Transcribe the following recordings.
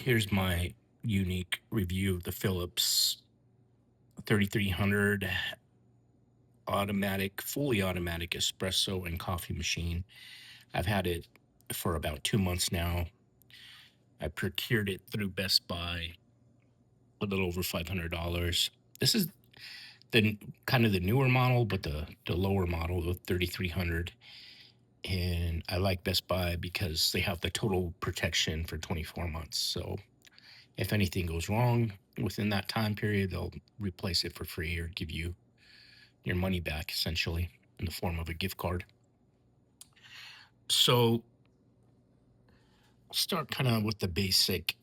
Here's my unique review of the Phillips 3300 fully automatic espresso and coffee machine. I've had it for about 2 months now. I procured it through Best Buy, a little over $500. This is the kind of the newer model, but the lower model, the 3300. And I like Best Buy because they have the total protection for 24 months. So if anything goes wrong within that time period, they'll replace it for free or give you your money back, essentially, in the form of a gift card. So I'll start kind of with the basic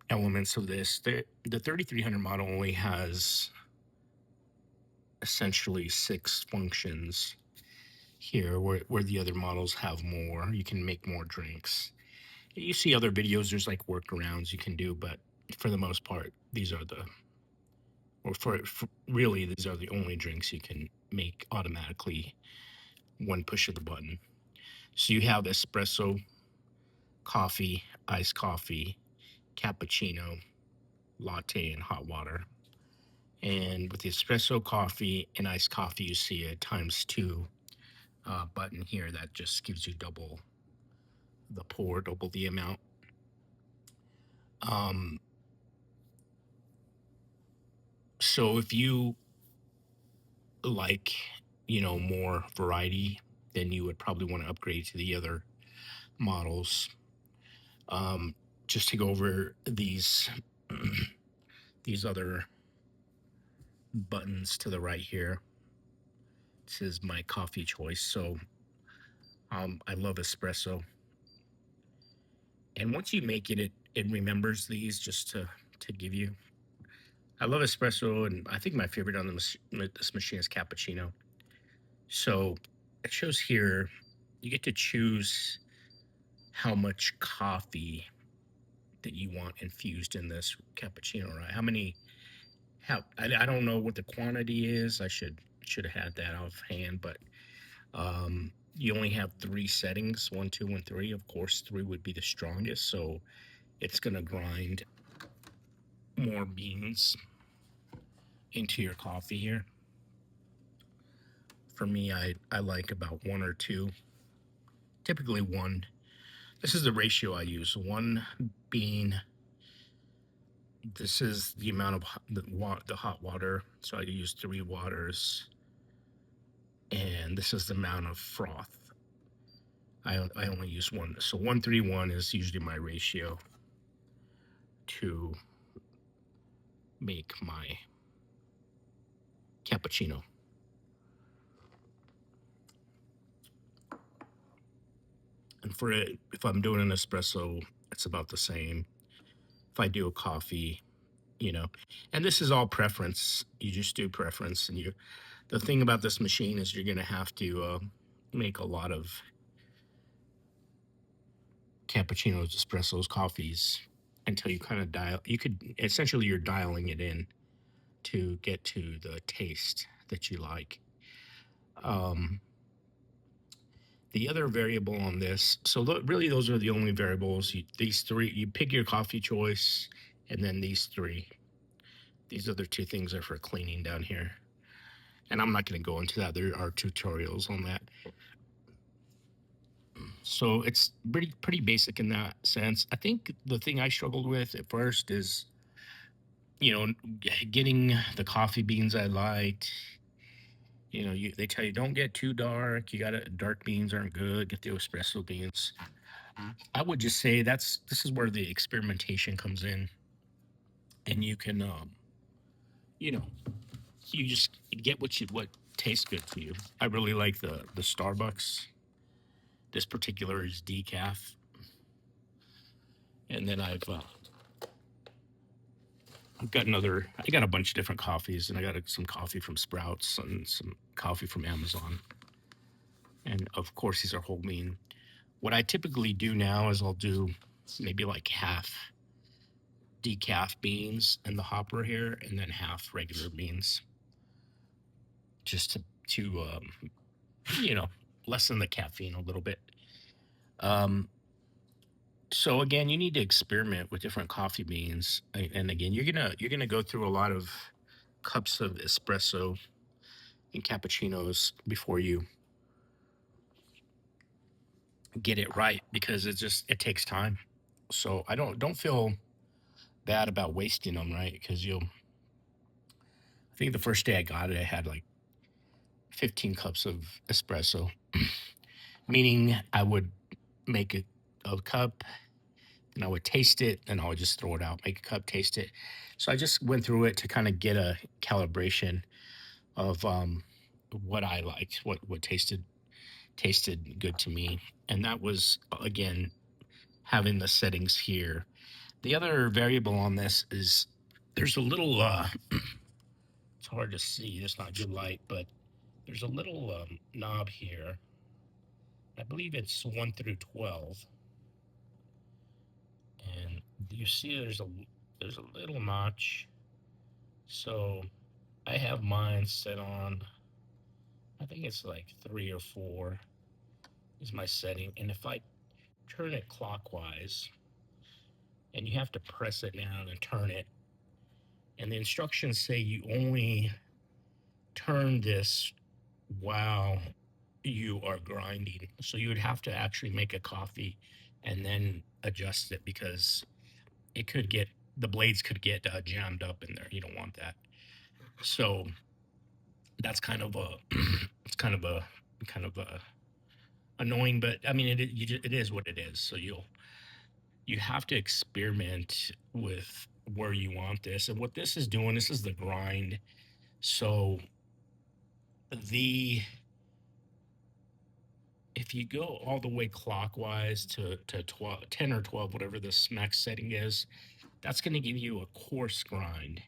elements of this. The 3300 model only has essentially 6 functions here, where the other models have more. You can make more drinks. You see other videos, there's like workarounds you can do, but for the most part, these are the or for really these are the only drinks you can make automatically one push of the button. So you have espresso, coffee, iced coffee, cappuccino, latte, and hot water. And with the espresso, coffee, and iced coffee, you see a ×2 button here that just gives you double the pour, double the amount. Um, so if you like, more variety, then you would probably want to upgrade to the other models. Um, just to go over these these other buttons to the right here. This is my coffee choice. So I love espresso. And once you make it, it remembers these just to give you. I love espresso, and I think my favorite on this machine is cappuccino. So it shows here you get to choose how much coffee that you want infused in this cappuccino, right? I don't know what the quantity is. I should have had that offhand, but you only have 3 settings: one, two, and three. Of course, three would be the strongest, so it's gonna grind more beans into your coffee here. For me, I like about one or two, typically one. This is the ratio I use: one bean. This is the amount of the hot water, so I use 3 waters, and this is the amount of froth. I only use one, so 1:3:1 is usually my ratio to make my cappuccino. And for it, if I'm doing an espresso, it's about the same. If I do a coffee, you know, and this is all preference. You just do preference, and the thing about this machine is you're gonna have to make a lot of cappuccinos, espressos, coffees until you kind of dial. You could essentially you're dialing it in to get to the taste that you like. Um, the other variable on this, so really those are the only variables. These three, you pick your coffee choice, and then these three. These other two things are for cleaning down here. And I'm not going to go into that. There are tutorials on that. So it's pretty basic in that sense. I think the thing I struggled with at first is, getting the coffee beans I liked. They tell you don't get too dark. Dark beans aren't good. Get the espresso beans. I would just say this is where the experimentation comes in, and you can, you know, you just get what tastes good to you. I really like the Starbucks. This particular is decaf, and then I've got I got a bunch of different coffees, and I got some coffee from Sprouts and some coffee from Amazon, and of course these are whole bean. What I typically do now is I'll do maybe like half decaf beans in the hopper here, and then half regular beans, just to you know lessen the caffeine a little bit. Um, So again, you need to experiment with different coffee beans. And again, you're gonna go through a lot of cups of espresso and cappuccinos before you get it right, because it takes time. So I don't feel bad about wasting them, right? Because I think the first day I got it, I had like 15 cups of espresso, meaning I would make a cup and I would taste it and I would just throw it out, make a cup, taste it. So I just went through it to kind of get a calibration of what I liked, what tasted good to me. And that was again having the settings here. The other variable on this is there's a little it's hard to see, there's not good light, but there's a little knob here. I believe it's 1 through 12. And you see there's a little notch. So I have mine set on, I think it's like 3 or 4 is my setting. And if I turn it clockwise, and you have to press it down and turn it, and the instructions say you only turn this while you are grinding. So you would have to actually make a coffee and then adjust it, because the blades could get jammed up in there. You don't want that. So that's kind of a it's kind of a annoying, but I mean it is what it is. So you have to experiment with where you want this. And what this is doing, this is the grind. So the if you go all the way clockwise to 12, 10 or 12, whatever the max setting is, that's going to give you a coarse grind.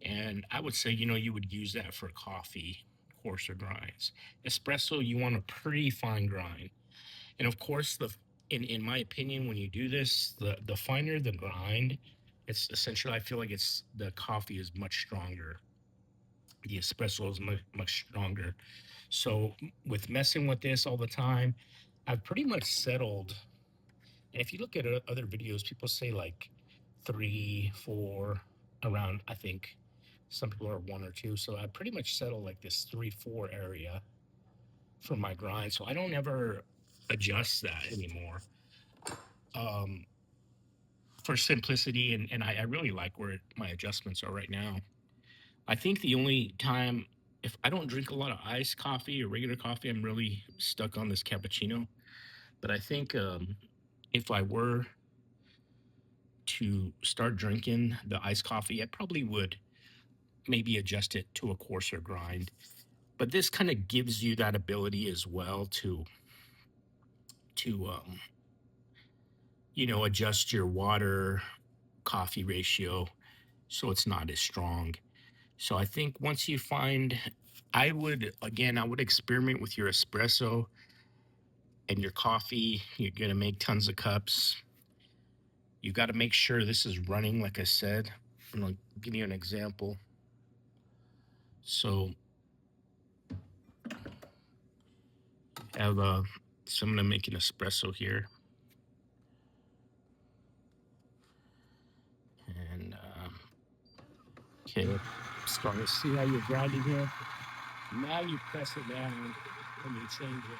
And I would say, you would use that for coffee, coarser grinds. Espresso, you want a pretty fine grind. And of course, in my opinion, when you do this, the finer the grind, it's essentially, I feel like the coffee is much stronger. The espresso is much stronger. So with messing with this all the time, I've pretty much settled. And if you look at other videos, people say like 3, 4, around, I think some people are 1 or 2. So I pretty much settle like this 3, 4 area for my grind. So I don't ever adjust that anymore. Um, for simplicity, and I really like where my adjustments are right now. I think the only time, if I don't drink a lot of iced coffee or regular coffee, I'm really stuck on this cappuccino. But I think if I were to start drinking the iced coffee, I probably would maybe adjust it to a coarser grind. But this kind of gives you that ability as well to adjust your water coffee ratio so it's not as strong. So I think once you find, I would experiment with your espresso and your coffee. You're going to make tons of cups. You got to make sure this is running, like I said. I'm going to give you an example. So have so I'm going to make an espresso here. And okay, starting to see how you're grinding here. Now you press it down and you change it.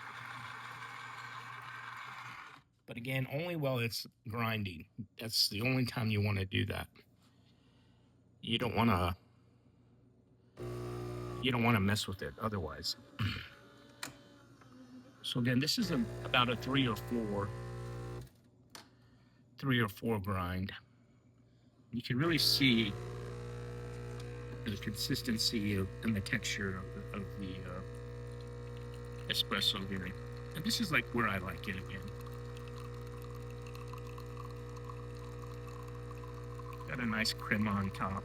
But again, only while it's grinding. That's the only time you want to do that. You don't want to mess with it otherwise. So again, this is about a 3 or 4 grind. You can really see the consistency and the texture of the espresso here. And this is like where I like it again. Got a nice crema on top.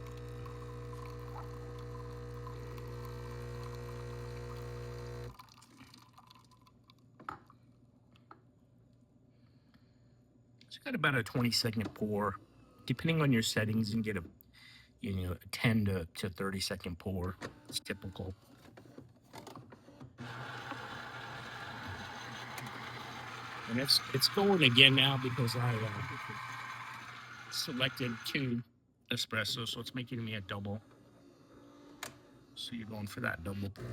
It's got about a 20-second pour. Depending on your settings, you can get a 10 to 30-second pour. It's typical. And it's going again now because I selected 2 espresso, so it's making me a double. So you're going for that double pour.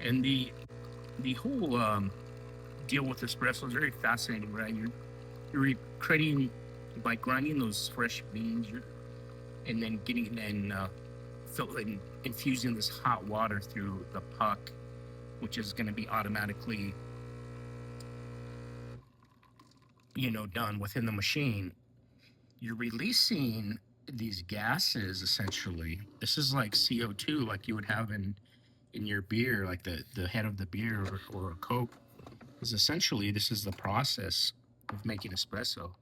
And the whole deal with espresso is very fascinating, right? You're creating by grinding those fresh beans, and then getting and infusing this hot water through the puck, which is going to be automatically, done within the machine. You're releasing these gases essentially. This is like CO2, like you would have in your beer, like the head of the beer or a Coke. Is essentially this is the process of making espresso.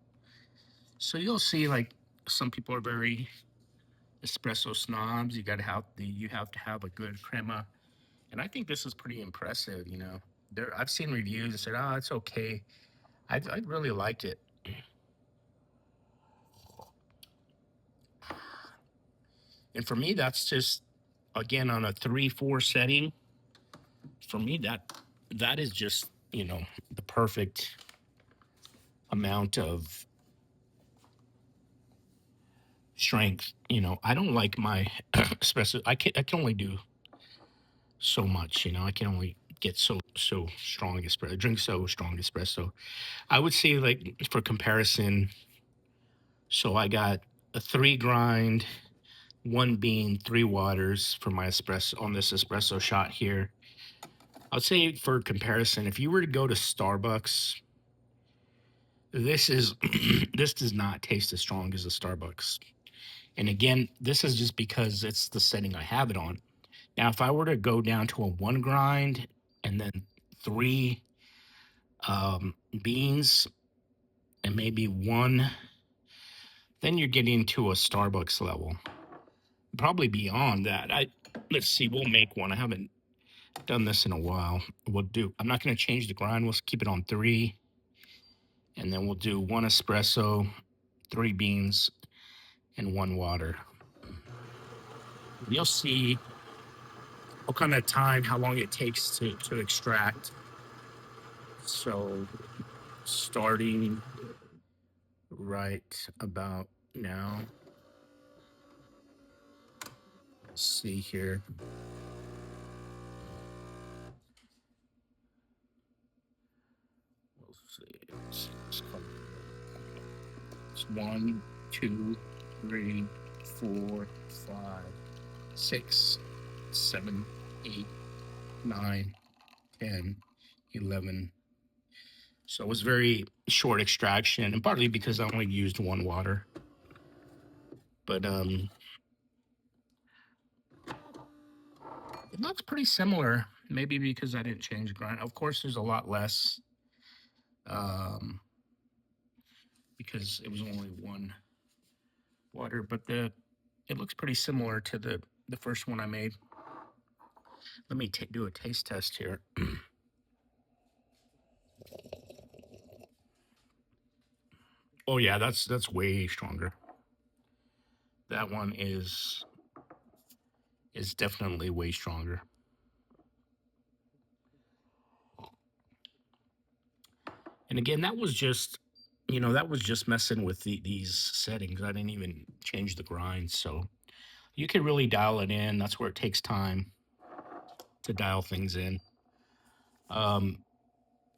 So you'll see like some people are very espresso snobs. You have to have a good crema, and I think this is pretty impressive. I've seen reviews that said, "Oh, it's okay." I really liked it, and for me, that's just again on a 3-4 setting. For me, that is just the perfect amount of strength. I don't like my espresso. I can only do so much. I can only get so strong espresso. Drink so strong espresso. I would say like for comparison. So I got a 3 grind, 1 bean, 3 waters for my espresso on this espresso shot here. I would say for comparison, if you were to go to Starbucks, this is this does not taste as strong as a Starbucks. And again, this is just because it's the setting I have it on. Now, if I were to go down to a 1 grind and then 3 beans and maybe one, then you're getting to a Starbucks level. Probably beyond that. Let's see, we'll make one. I haven't done this in a while. I'm not going to change the grind. We'll keep it on 3, and then we'll do 1 espresso, 3 beans, and 1 water. You'll see what kind of time, how long it takes to extract. So starting right about now. Let's see here. We'll see. It's 1, 2, 3, 4, 5, 6, 7, 8, 9, 10, 11. So it was very short extraction, and partly because I only used 1 water. But it looks pretty similar. Maybe because I didn't change the grind. Of course, there's a lot less um, because it was only 1 water. But it looks pretty similar to the first one I made. Let me do a taste test here. Oh yeah, that's way stronger. That one is definitely way stronger. And again, that was just messing with these settings. I didn't even change the grind, so you can really dial it in. That's where it takes time to dial things in.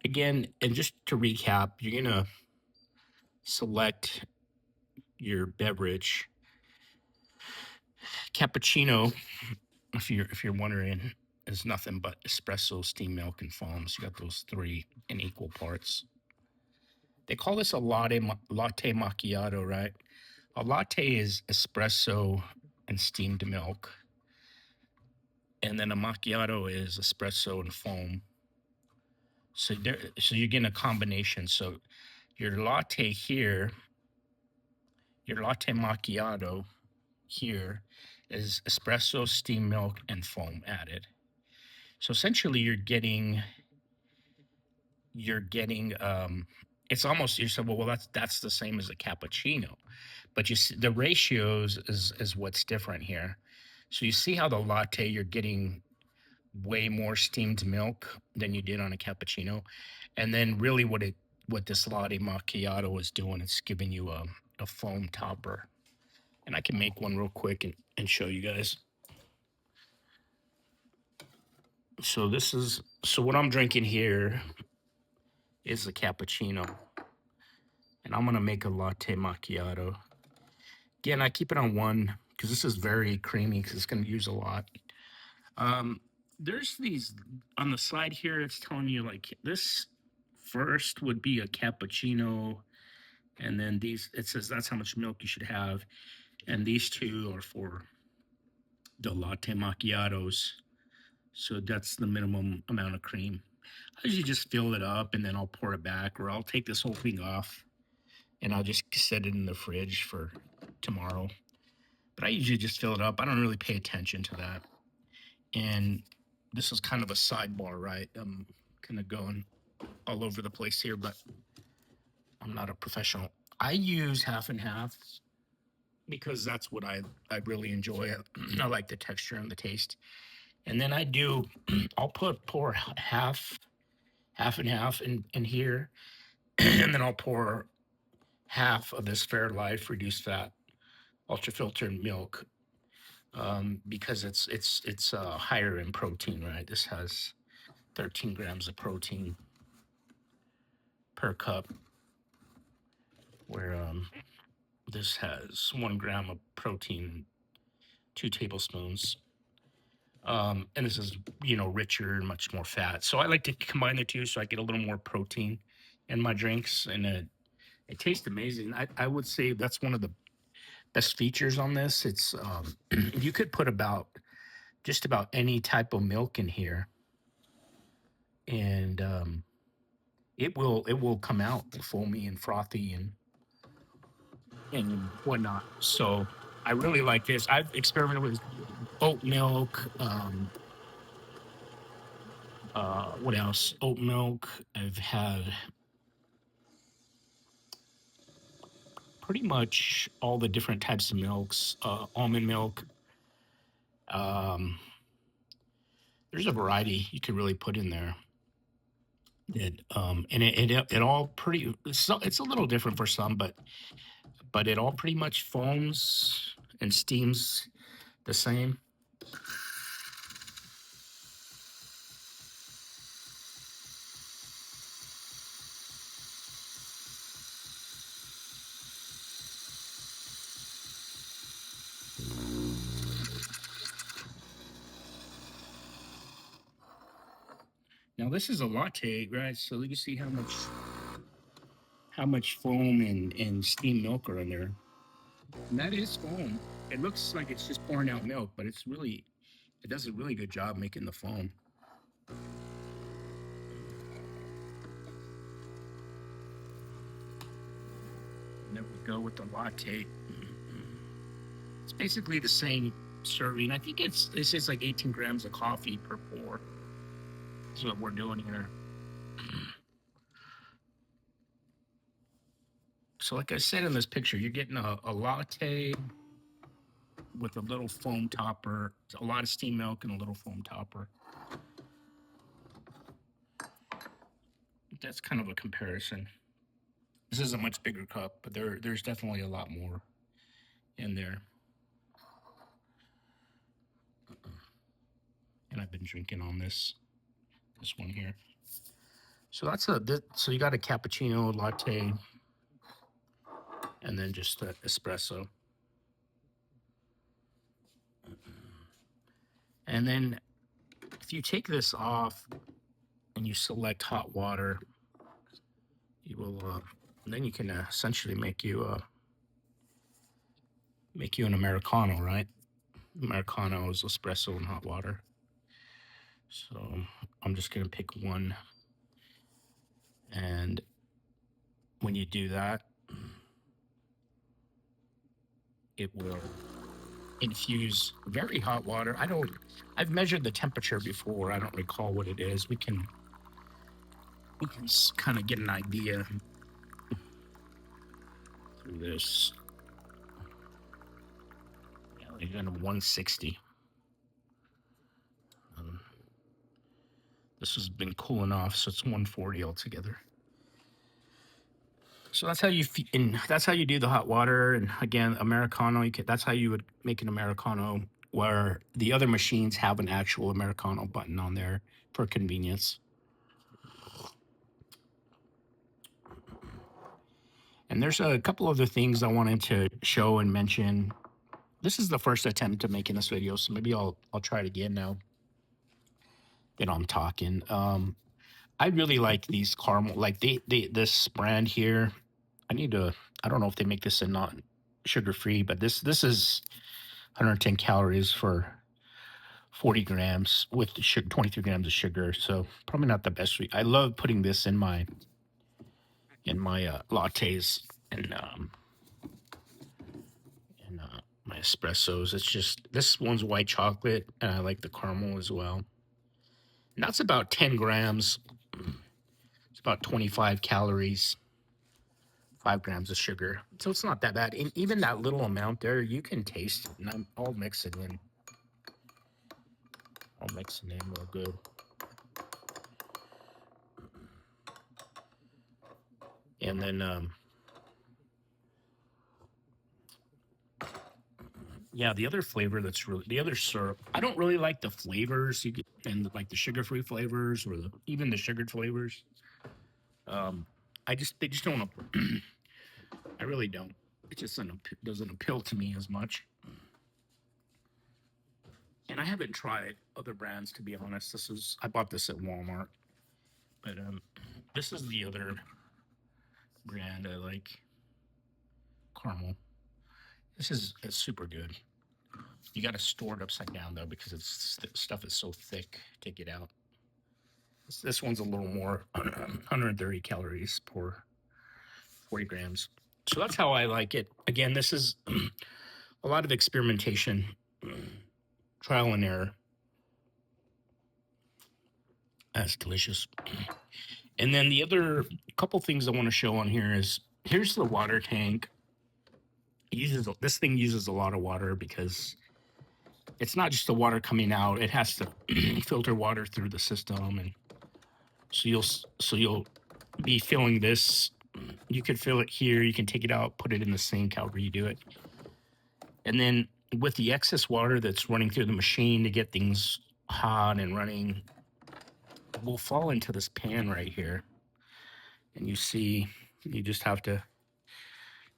Again, and just to recap, you're gonna select your beverage. Cappuccino, if you're wondering, is nothing but espresso, steamed milk, and foam. So you got those 3 in equal parts. They call this a latte macchiato, right? A latte is espresso and steamed milk, and then a macchiato is espresso and foam. So you're getting a combination. So your latte here, your latte macchiato here is espresso, steamed milk, and foam added. So essentially, you're getting it's almost, you said, well, that's the same as a cappuccino, but you see the ratios is what's different here. So you see how the latte you're getting way more steamed milk than you did on a cappuccino, and then really what this latte macchiato is doing, it's giving you a foam topper. And I can make one real quick and show you guys. So what I'm drinking here is a cappuccino, and I'm gonna make a latte macchiato. Again, I keep it on one because this is very creamy because it's gonna use a lot. Um, there's these on the side here. It's telling you like this first would be a cappuccino, and then these, it says that's how much milk you should have, and these two are for the latte macchiatos. So that's the minimum amount of cream. I usually just fill it up and then I'll pour it back, or I'll take this whole thing off and I'll just set it in the fridge for tomorrow. But I usually just fill it up. I don't really pay attention to that. And this is kind of a sidebar, right? I'm kind of going all over the place here, but I'm not a professional. I use half and half because that's what I really enjoy. I like the texture and the taste. And then I'll pour half and half in here, and then I'll pour half of this Fairlife reduced fat ultra filtered milk, because it's higher in protein, right? This has 13 grams of protein per cup, where this has 1 gram of protein, 2 tablespoons. And this is, richer and much more fat. So I like to combine the two so I get a little more protein in my drinks, and it tastes amazing. I would say that's one of the best features on this. It's you could put just about any type of milk in here, and it will come out foamy and frothy and whatnot. So I really like this. I've experimented with oat milk. What else? Oat milk. I've had pretty much all the different types of milks. Almond milk. Um, there's a variety you could really put in there. It all pretty. It's a little different for some, but it all pretty much foams and steams the same. Now this is a latte, right? So you see how much foam and steamed milk are in there. And that is foam. It looks like it's just pouring out milk, but it does a really good job making the foam. And then we go with the latte. It's basically the same serving. I think this is like 18 grams of coffee per pour. That's what we're doing here. So like I said in this picture, you're getting a latte with a little foam topper, a lot of steamed milk and a little foam topper. That's kind of a comparison. This is a much bigger cup, but there's definitely a lot more in there. And I've been drinking on this one here. So so you got a cappuccino, latte, and then just an espresso. And then if you take this off and you select hot water, you will then you can essentially make you an Americano, right? Americano is espresso and hot water. So I'm just gonna pick one, and when you do that, it will infuse very hot water. I've measured the temperature before. I don't recall what it is. We can kind of get an idea. do this. Yeah, like kind of 160. Um, this has been cooling off, so it's 140 altogether. So that's how and that's how you do the hot water. And again, Americano, that's how you would make an Americano, where the other machines have an actual Americano button on there for convenience. And there's a couple other things I wanted to show and mention. This is the first attempt at making this video, so maybe I'll try it again now that I'm talking. I really like these caramel, like this brand here. I don't know if they make this in not sugar free, but this is 110 calories for 40 grams with the sugar, 23 grams of sugar. So probably not the best. I love putting this in my lattes and my espressos. It's just, this one's white chocolate, and I like the caramel as well. And that's about 10 grams. It's about 25 calories, 5 grams of sugar. So it's not that bad. And even that little amount there, you can taste it. And I'll mix it in. I'll mix it in real good. And then, yeah, the other flavor that's really, the other syrup, I don't really like the flavors you get, and like the sugar-free flavors or even the sugared flavors. They just don't, I really don't. It just doesn't appeal to me as much. And I haven't tried other brands, to be honest. I bought this at Walmart, but this is the other brand I like, caramel. It's super good. You got to store it upside down though, because stuff is so thick to get out. This one's a little more, 130 calories per 40 grams. So that's how I like it. Again, this is a lot of experimentation, trial and error. That's delicious. And then the other couple things I want to show on here is, here's the water tank. This thing uses a lot of water because it's not just the water coming out; it has to filter water through the system, and so you'll be filling this. You could fill it here. You can take it out, put it in the sink, however you do it, and then with the excess water that's running through the machine to get things hot and running, will fall into this pan right here, and you just have to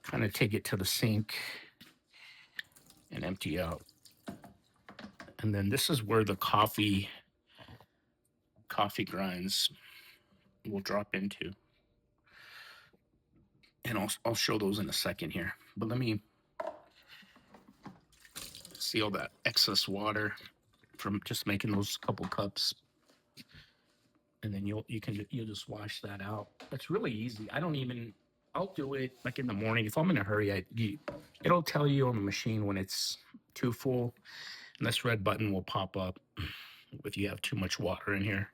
kind of take it to the sink and empty out. And then this is where the coffee grinds will drop into. And I'll show those in a second here. But let me see all that excess water from just making those couple cups. And then you'll just wash that out. It's really easy. I'll do it like in the morning. If I'm in a hurry, it'll tell you on the machine when it's too full. And this red button will pop up if you have too much water in here.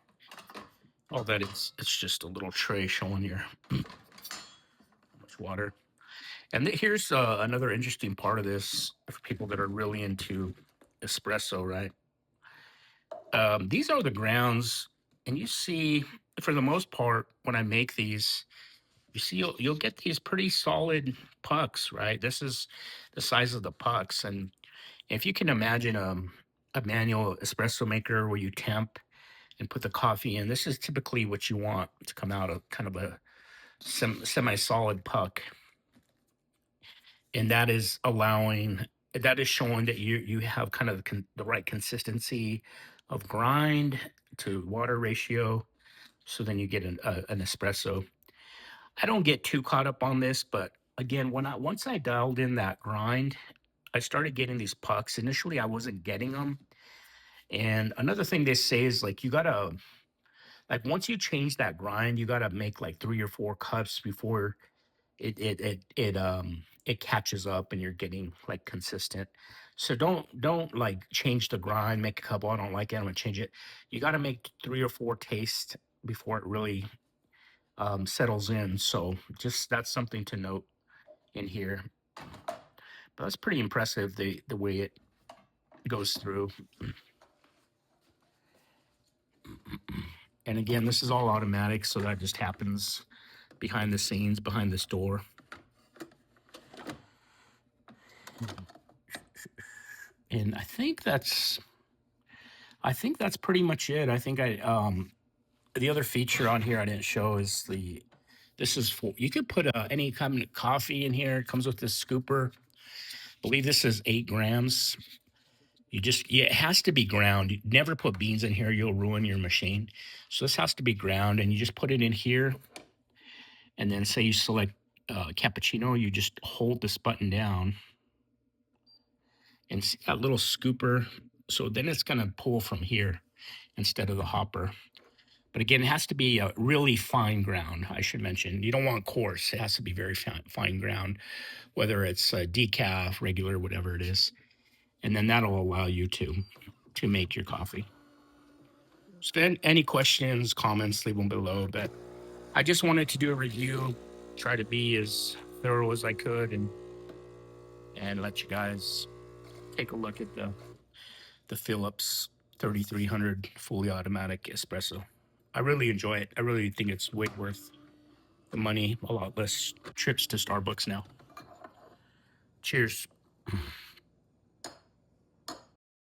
All that it's just a little tray showing you how much water. And here's another interesting part of this for people that are really into espresso, right? These are the grounds, and you see, for the most part, when I make these, you see you'll get these pretty solid pucks, right? This is the size of the pucks, and if you can imagine a manual espresso maker where you temp and put the coffee in, this is typically what you want to come out of kind of a semi-solid puck. And that is showing that you have kind of the right consistency of grind to water ratio. So then you get an espresso. I don't get too caught up on this, but again, once I dialed in that grind, I started getting these pucks. Initially, I wasn't getting them. And another thing they say is like, you gotta, like, once you change that grind, you gotta make like 3 or 4 cups before it catches up and you're getting like consistent. So don't like change the grind, make a couple. I don't like it, I'm gonna change it. You got to make 3 or 4 tastes before it really settles in. So just that's something to note in here. But that's pretty impressive, the way it goes through. And again, this is all automatic, so that just happens behind the scenes, behind this door. And I think that's pretty much it. I think the other feature on here I didn't show is this is for, you could put any kind of coffee in here. It comes with this scooper. I believe this is 8 grams. It has to be ground. You never put beans in here, you'll ruin your machine. So this has to be ground, and you just put it in here. And then say you select cappuccino, you just hold this button down and see that little scooper. So then it's going to pull from here instead of the hopper. But again, it has to be a really fine ground, I should mention. You don't want coarse. It has to be very fine ground, whether it's decaf, regular, whatever it is. And then that'll allow you to make your coffee. So then any questions, comments, leave them below. But I just wanted to do a review, try to be as thorough as I could, and let you guys take a look at the Phillips 3300 fully automatic espresso. I really enjoy it. I really think it's way worth the money. A lot less trips to Starbucks now. Cheers.